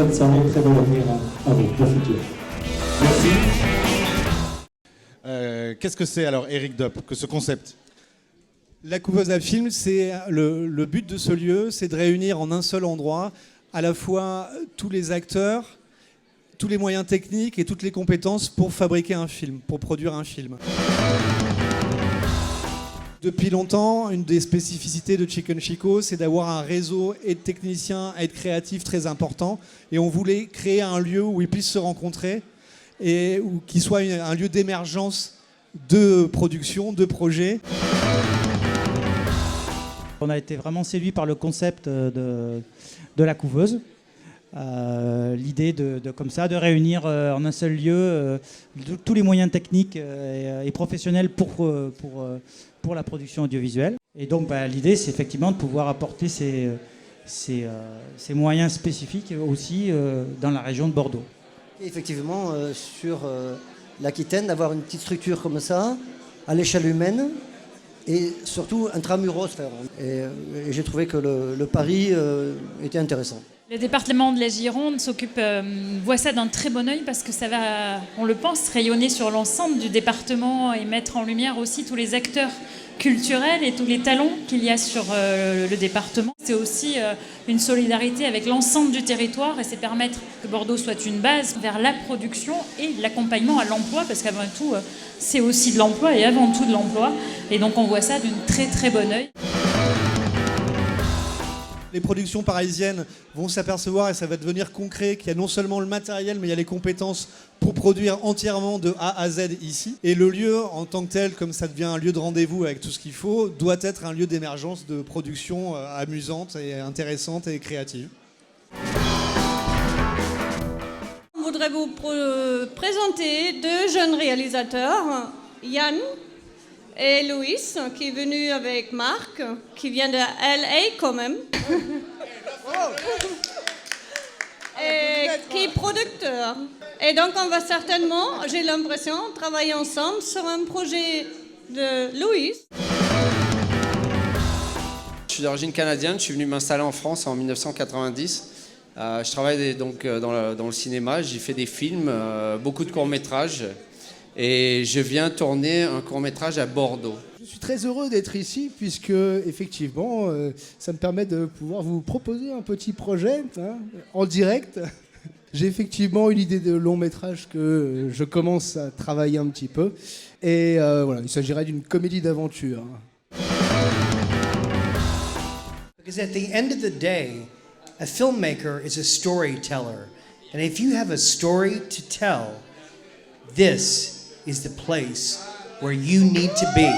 souhaite ça un très bon avenir à vous, au futur. Merci. Qu'est-ce que c'est alors, Eric Dopp, que ce concept? La couveuse à film, c'est le but de ce lieu, c'est de réunir en un seul endroit à la fois tous les acteurs, tous les moyens techniques et toutes les compétences pour fabriquer un film, pour produire un film. Depuis longtemps, une des spécificités de Chicken Chico, c'est d'avoir un réseau et de techniciens et de créatifs très important. Et on voulait créer un lieu où ils puissent se rencontrer et qui soit un lieu d'émergence de production, de projets. On a été vraiment séduit par le concept de la couveuse. L'idée comme ça, de réunir en un seul lieu tous les moyens techniques et professionnels pour la production audiovisuelle. Et donc l'idée, c'est effectivement de pouvoir apporter ces moyens spécifiques aussi dans la région de Bordeaux. Et effectivement, sur l'Aquitaine, d'avoir une petite structure comme ça, à l'échelle humaine, et surtout intramuros. Et j'ai trouvé que le pari était intéressant. Le département de la Gironde voit ça d'un très bon œil parce que ça va, on le pense, rayonner sur l'ensemble du département et mettre en lumière aussi tous les acteurs culturels et tous les talents qu'il y a sur le département. C'est aussi une solidarité avec l'ensemble du territoire et c'est permettre que Bordeaux soit une base vers la production et l'accompagnement à l'emploi parce qu'avant tout, c'est aussi de l'emploi et avant tout de l'emploi. Et donc on voit ça d'une très très bon œil. Les productions parisiennes vont s'apercevoir, et ça va devenir concret, qu'il y a non seulement le matériel, mais il y a les compétences pour produire entièrement de A à Z ici. Et le lieu, en tant que tel, comme ça devient un lieu de rendez-vous avec tout ce qu'il faut, doit être un lieu d'émergence de production amusante et intéressante et créative. On voudrait vous présenter deux jeunes réalisateurs, Yann et Louis, qui est venu avec Marc, qui vient de LA quand même, et qui est producteur. Et donc on va certainement, j'ai l'impression, travailler ensemble sur un projet de Louis. Je suis d'origine canadienne, je suis venu m'installer en France en 1990. Je travaille donc dans le cinéma, j'ai fait des films, beaucoup de courts-métrages. Et je viens tourner un court-métrage à Bordeaux. Je suis très heureux d'être ici puisque, effectivement, ça me permet de pouvoir vous proposer un petit projet en direct. J'ai effectivement une idée de long-métrage que je commence à travailler un petit peu. Et voilà, il s'agirait d'une comédie d'aventure. Because at the end of the day, a filmmaker is a storyteller. And if you have a story to tell, this is the place where you need to be.